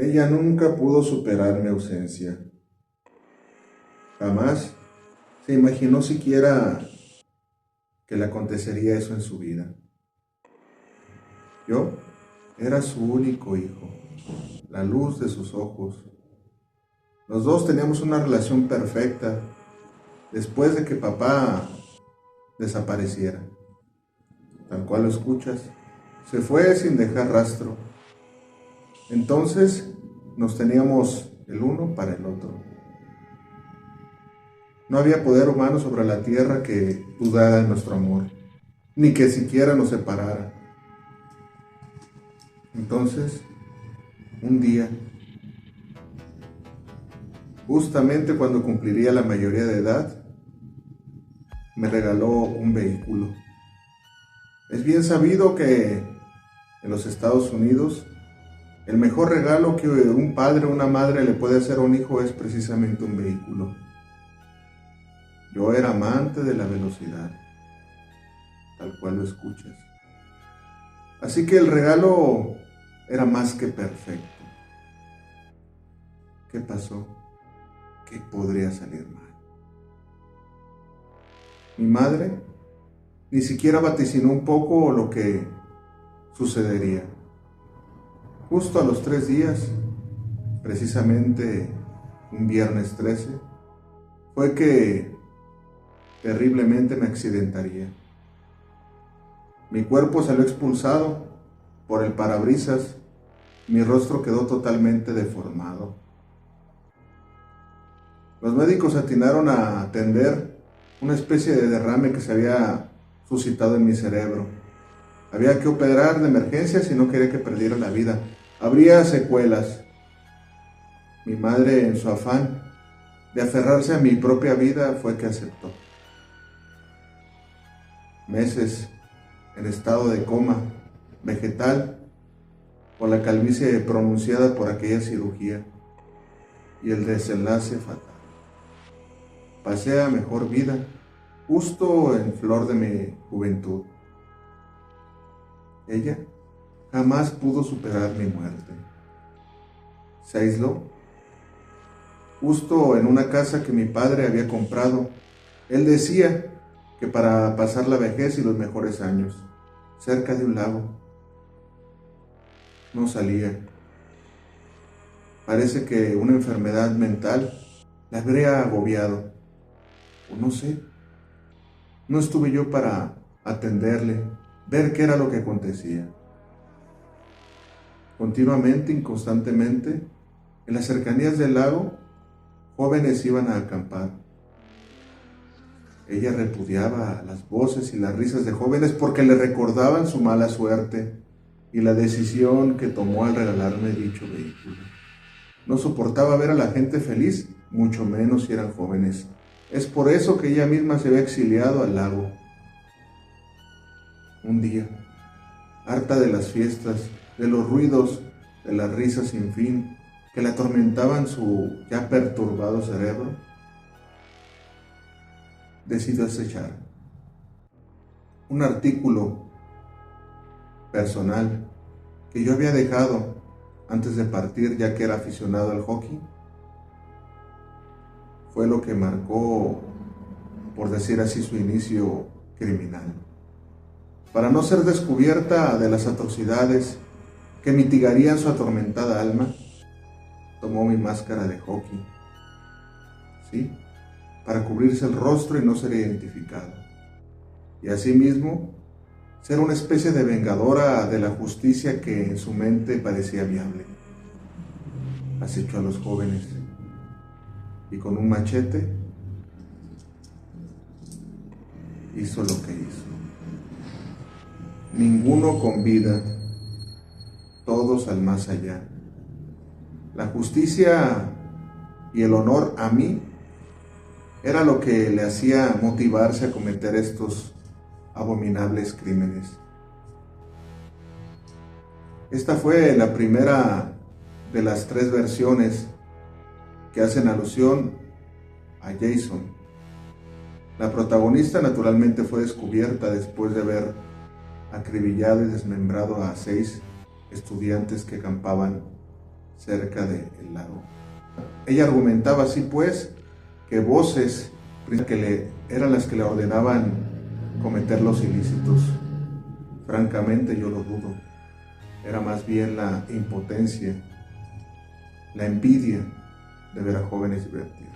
Ella nunca pudo superar mi ausencia. Jamás se imaginó siquiera que le acontecería eso en su vida. Yo era su único hijo, la luz de sus ojos. Los dos teníamos una relación perfecta después de que papá desapareciera. Tal cual lo escuchas, se fue sin dejar rastro. Entonces nos teníamos el uno para el otro. No había poder humano sobre la tierra que dudara de nuestro amor, ni que siquiera nos separara. Entonces, un día, justamente cuando cumpliría la mayoría de edad, me regaló un vehículo. Es bien sabido que en los Estados Unidos el mejor regalo que un padre o una madre le puede hacer a un hijo es precisamente un vehículo. Yo era amante de la velocidad, tal cual lo escuchas. Así que el regalo era más que perfecto. ¿Qué pasó? ¿Qué podría salir mal? Mi madre ni siquiera vaticinó un poco lo que sucedería. Justo a los 3 días, precisamente un viernes 13, fue que terriblemente me accidentaría. Mi cuerpo salió expulsado por el parabrisas, mi rostro quedó totalmente deformado. Los médicos atinaron a atender una especie de derrame que se había suscitado en mi cerebro. Había que operar de emergencia si no quería que perdiera la vida. Habría secuelas. Mi madre, en su afán de aferrarse a mi propia vida, fue que aceptó. Meses en estado de coma vegetal por la calvicie pronunciada por aquella cirugía y el desenlace fatal. Pasé a mejor vida, justo en flor de mi juventud. Ella jamás pudo superar mi muerte. Se aisló, justo en una casa que mi padre había comprado. Él decía que para pasar la vejez y los mejores años, cerca de un lago. No salía. Parece que una enfermedad mental la habría agobiado. O no sé. No estuve yo para atenderle, ver qué era lo que acontecía. Continuamente, inconstantemente, en las cercanías del lago, jóvenes iban a acampar. Ella repudiaba las voces y las risas de jóvenes porque le recordaban su mala suerte y la decisión que tomó al regalarme dicho vehículo. No soportaba ver a la gente feliz, mucho menos si eran jóvenes. Es por eso que ella misma se había exiliado al lago. Un día, harta de las fiestas, de los ruidos, de las risas sin fin que le atormentaban su ya perturbado cerebro, decidió acechar un artículo personal que yo había dejado antes de partir, ya que era aficionado al hockey. Fue lo que marcó, por decir así, su inicio criminal. Para no ser descubierta de las atrocidades que mitigarían su atormentada alma, tomó mi máscara de hockey, ¿sí?, para cubrirse el rostro y no ser identificado. Y asimismo, ser una especie de vengadora de la justicia que en su mente parecía viable. Acechó a los jóvenes y con un machete hizo lo que hizo. Ninguno con vida, todos al más allá. La justicia y el honor a mí era lo que le hacía motivarse a cometer estos abominables crímenes. Esta fue la primera de las 3 versiones que hacen alusión a Jason. La protagonista naturalmente fue descubierta después de haber acribillado y desmembrado a 6 estudiantes que acampaban cerca del lago. Ella argumentaba así pues que voces eran las que le ordenaban cometer los ilícitos. Francamente yo lo dudo. Era más bien la impotencia, la envidia de ver a jóvenes divertirse.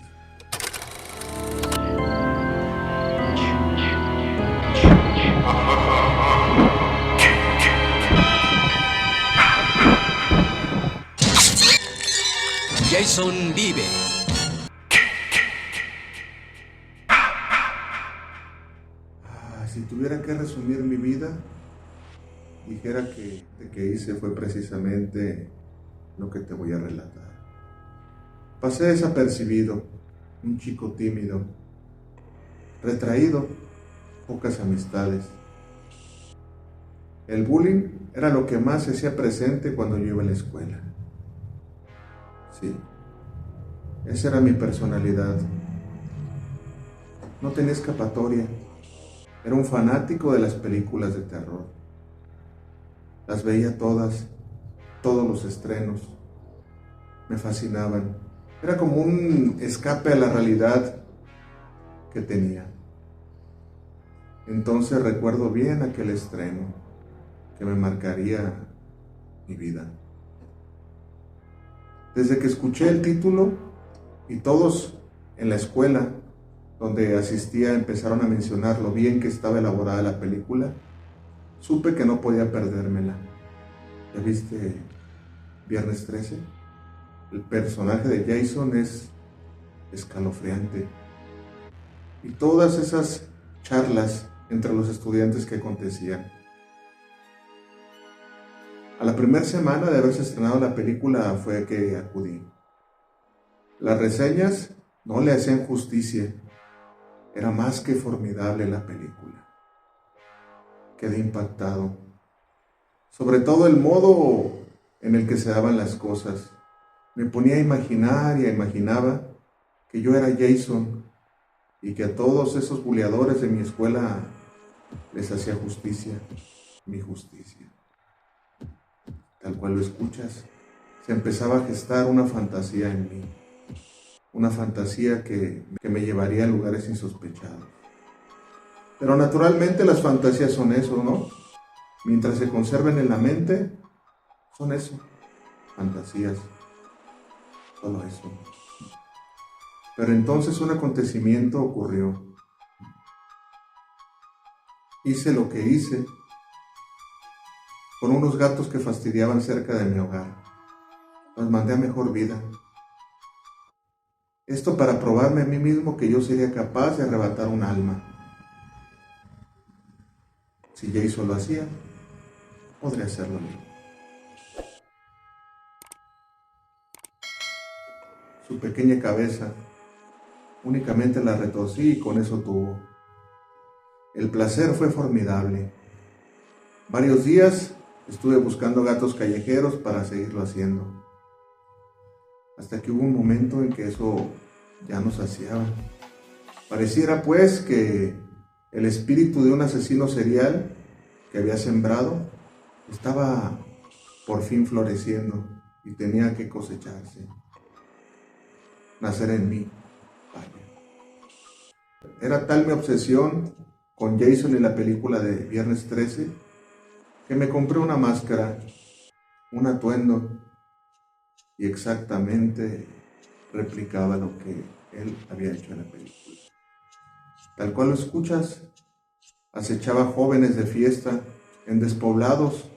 Jason vive. Si tuviera que resumir mi vida, dijera que lo que hice fue precisamente lo que te voy a relatar. Pasé desapercibido, un chico tímido, retraído, pocas amistades. El bullying era lo que más se hacía presente cuando yo iba a la escuela. Sí, esa era mi personalidad. No tenía escapatoria. Era un fanático de las películas de terror. Las veía todas, todos los estrenos. Me fascinaban. Era como un escape a la realidad que tenía. Entonces recuerdo bien aquel estreno que me marcaría mi vida. Desde que escuché el título y todos en la escuela donde asistía empezaron a mencionar lo bien que estaba elaborada la película, supe que no podía perdérmela. ¿Ya viste Viernes 13? El personaje de Jason es escalofriante. Y todas esas charlas entre los estudiantes que acontecían. A la primera semana de haberse estrenado la película fue que acudí. Las reseñas no le hacían justicia. Era más que formidable la película. Quedé impactado. Sobre todo el modo en el que se daban las cosas. Me ponía a imaginar y imaginaba que yo era Jason y que a todos esos buleadores de mi escuela les hacía justicia, mi justicia. Tal cual lo escuchas, se empezaba a gestar una fantasía en mí. Una fantasía que me llevaría a lugares insospechados. Pero naturalmente las fantasías son eso, ¿no? Mientras se conserven en la mente, son eso, fantasías, solo eso. Pero entonces un acontecimiento ocurrió. Hice lo que hice con unos gatos que fastidiaban cerca de mi hogar. Los mandé a mejor vida. Esto para probarme a mí mismo que yo sería capaz de arrebatar un alma. Si Jason lo hacía, podría hacerlo yo. Su pequeña cabeza únicamente la retorcí y con eso tuvo. El placer fue formidable. Varios días estuve buscando gatos callejeros para seguirlo haciendo. Hasta que hubo un momento en que eso ya no saciaba. Pareciera pues que el espíritu de un asesino serial que había sembrado estaba por fin floreciendo y tenía que cosecharse, nacer en mí. Vaya. Era tal mi obsesión con Jason y la película de Viernes 13 que me compré una máscara, un atuendo y exactamente replicaba lo que él había hecho en la película. Tal cual lo escuchas, acechaba jóvenes de fiesta en despoblados,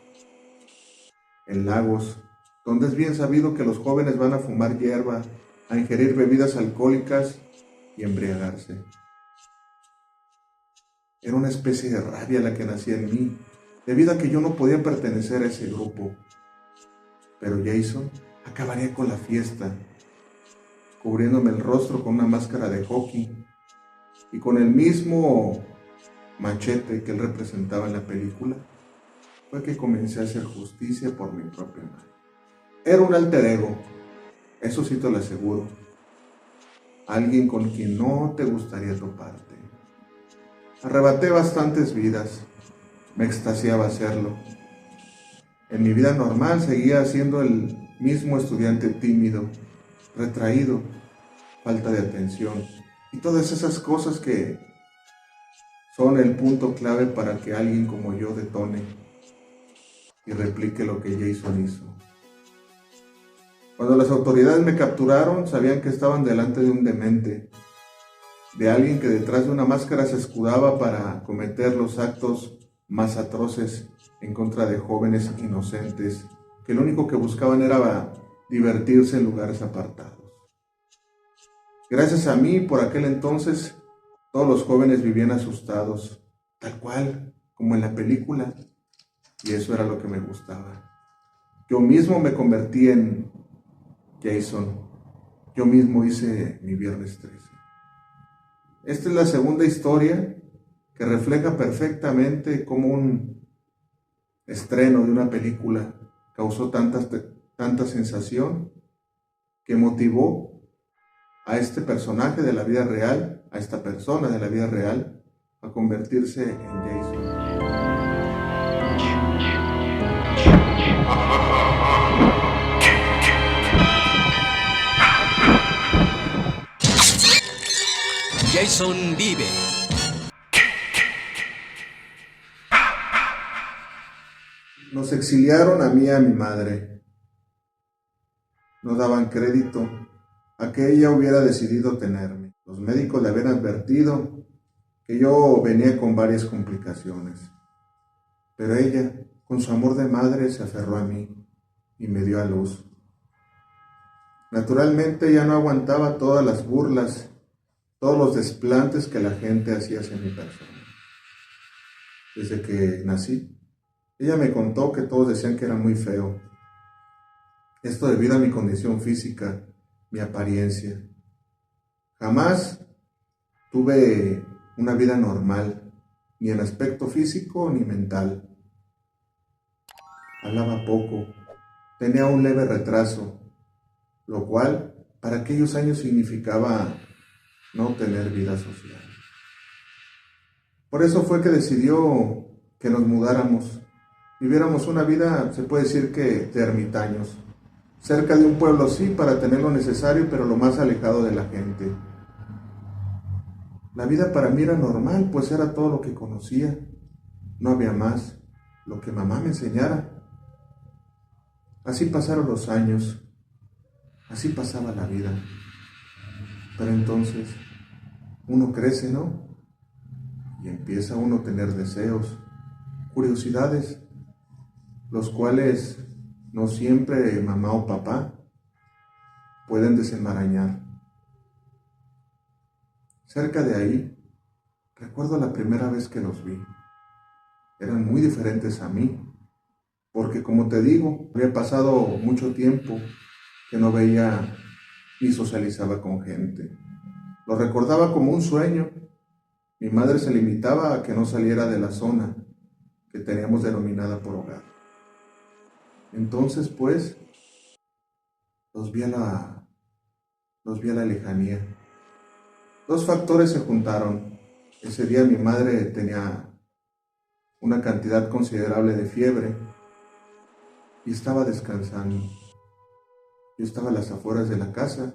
en lagos, donde es bien sabido que los jóvenes van a fumar hierba, a ingerir bebidas alcohólicas y embriagarse. Era una especie de rabia la que nacía en mí, debido a que yo no podía pertenecer a ese grupo. Pero Jason acabaría con la fiesta, cubriéndome el rostro con una máscara de hockey y con el mismo machete que él representaba en la película, fue que comencé a hacer justicia por mi propia mano. Era un alter ego, eso sí te lo aseguro. Alguien con quien no te gustaría toparte. Arrebaté bastantes vidas, me extasiaba hacerlo. En mi vida normal seguía siendo el mismo estudiante tímido, retraído, falta de atención y todas esas cosas que son el punto clave para que alguien como yo detone y replique lo que Jason hizo. Cuando las autoridades me capturaron, sabían que estaban delante de un demente, de alguien que detrás de una máscara se escudaba para cometer los actos más atroces en contra de jóvenes inocentes, que lo único que buscaban era divertirse en lugares apartados. Gracias a mí, por aquel entonces, todos los jóvenes vivían asustados, tal cual como en la película, y eso era lo que me gustaba. Yo mismo me convertí en Jason, yo mismo hice mi Viernes 13. Esta es la segunda historia que refleja perfectamente cómo un estreno de una película causó tanta sensación que motivó a este personaje de la vida real, a esta persona de la vida real, a convertirse en Jason. Jason vive. Nos exiliaron a mí y a mi madre. No daban crédito a que ella hubiera decidido tenerme. Los médicos le habían advertido que yo venía con varias complicaciones. Pero ella, con su amor de madre, se aferró a mí y me dio a luz. Naturalmente ya no aguantaba todas las burlas, todos los desplantes que la gente hacía hacia mi persona. Desde que nací, ella me contó que todos decían que era muy feo. Esto debido a mi condición física, mi apariencia. Jamás tuve una vida normal, ni en aspecto físico ni mental. Hablaba poco, tenía un leve retraso, lo cual para aquellos años significaba no tener vida social. Por eso fue que decidió que nos mudáramos, viviéramos una vida, se puede decir que de ermitaños, cerca de un pueblo sí para tener lo necesario, pero lo más alejado de la gente. La vida para mí era normal, pues era todo lo que conocía, no había más, lo que mamá me enseñara. Así pasaron los años, así pasaba la vida. Pero entonces uno crece, ¿no? Y empieza uno a tener deseos, curiosidades, los cuales no siempre mamá o papá pueden desenmarañar. Cerca de ahí, recuerdo la primera vez que los vi. Eran muy diferentes a mí, porque como te digo, había pasado mucho tiempo que no veía ni socializaba con gente. Lo recordaba como un sueño. Mi madre se limitaba a que no saliera de la zona que teníamos denominada por hogar. Entonces, pues, los vi a la lejanía. Dos factores se juntaron. Ese día mi madre tenía una cantidad considerable de fiebre y estaba descansando. Yo estaba a las afueras de la casa,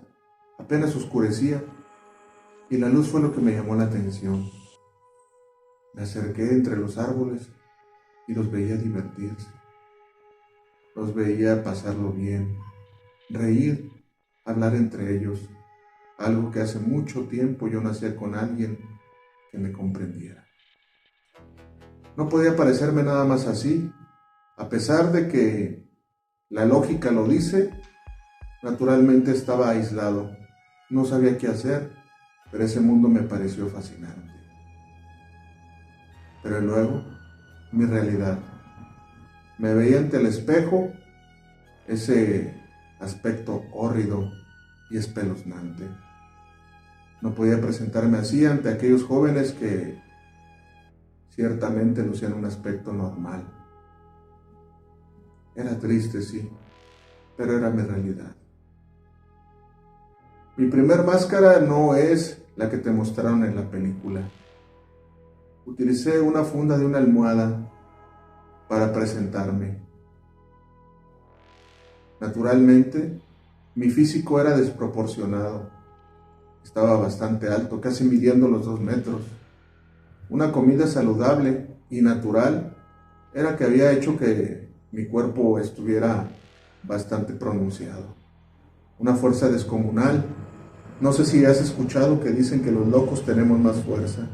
apenas oscurecía, y la luz fue lo que me llamó la atención. Me acerqué entre los árboles y los veía divertirse. Los veía pasarlo bien, reír, hablar entre ellos, algo que hace mucho tiempo yo no hacía con alguien que me comprendiera. No podía parecerme nada más así, a pesar de que la lógica lo dice, naturalmente estaba aislado, no sabía qué hacer, pero ese mundo me pareció fascinante. Pero luego, mi realidad. Me veía ante el espejo, ese aspecto hórrido y espeluznante. No podía presentarme así ante aquellos jóvenes que ciertamente lucían un aspecto normal. Era triste, sí, pero era mi realidad. Mi primer máscara no es la que te mostraron en la película. Utilicé una funda de una almohada para presentarme. Naturalmente, mi físico era desproporcionado. Estaba bastante alto, casi midiendo los 2 metros. Una comida saludable y natural era que había hecho que mi cuerpo estuviera bastante pronunciado. Una fuerza descomunal. No sé si has escuchado que dicen que los locos tenemos más fuerza.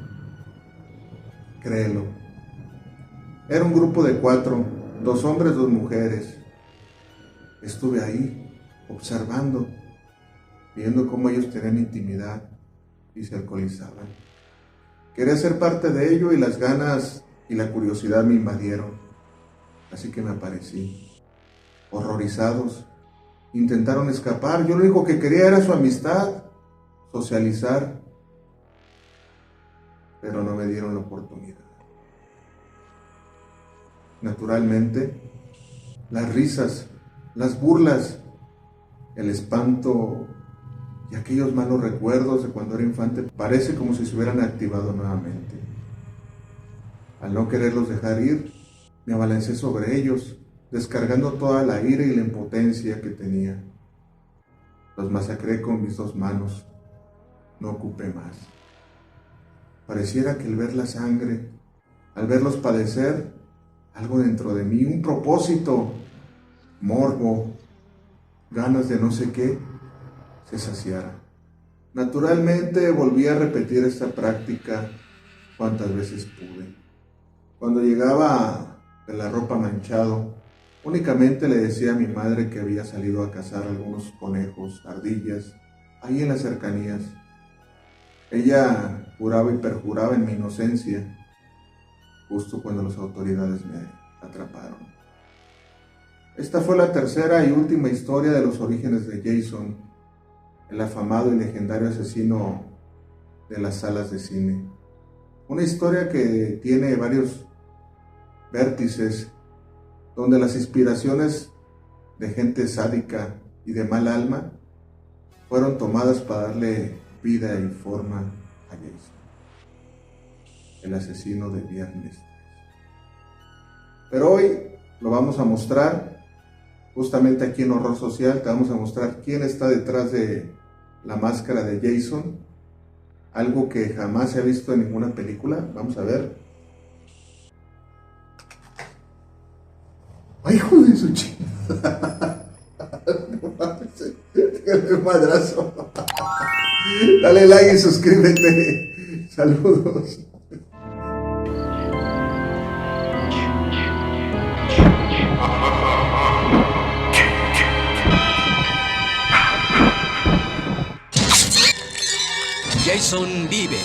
Créelo. Era un grupo de 4, 2 hombres, 2 mujeres. Estuve ahí, observando, viendo cómo ellos tenían intimidad y se alcoholizaban. Quería ser parte de ello y las ganas y la curiosidad me invadieron. Así que me aparecí. Horrorizados, intentaron escapar. Yo lo único que quería era su amistad, socializar, pero no me dieron la oportunidad. Naturalmente, las risas, las burlas, el espanto y aquellos malos recuerdos de cuando era infante parece como si se hubieran activado nuevamente. Al no quererlos dejar ir, me abalancé sobre ellos, descargando toda la ira y la impotencia que tenía. Los masacré con mis 2 manos. No ocupé más. Pareciera que al ver la sangre, al verlos padecer, algo dentro de mí, un propósito, morbo, ganas de no sé qué, se saciara. Naturalmente volví a repetir esta práctica cuantas veces pude. Cuando llegaba de la ropa manchado, únicamente le decía a mi madre que había salido a cazar algunos conejos, ardillas, ahí en las cercanías. Ella juraba y perjuraba en mi inocencia, justo cuando las autoridades me atraparon. Esta fue la tercera y última historia de los orígenes de Jason, el afamado y legendario asesino de las salas de cine. Una historia que tiene varios vértices, donde las inspiraciones de gente sádica y de mal alma fueron tomadas para darle vida y forma a Jason, el asesino de Viernes 13. Pero hoy lo vamos a mostrar, justamente aquí en Horror Social, te vamos a mostrar quién está detrás de la máscara de Jason, algo que jamás se ha visto en ninguna película. Vamos a ver. ¡Ay, hijo de su chingada! No mames, déjame madrazo. Dale like y suscríbete. Saludos. Jason vive.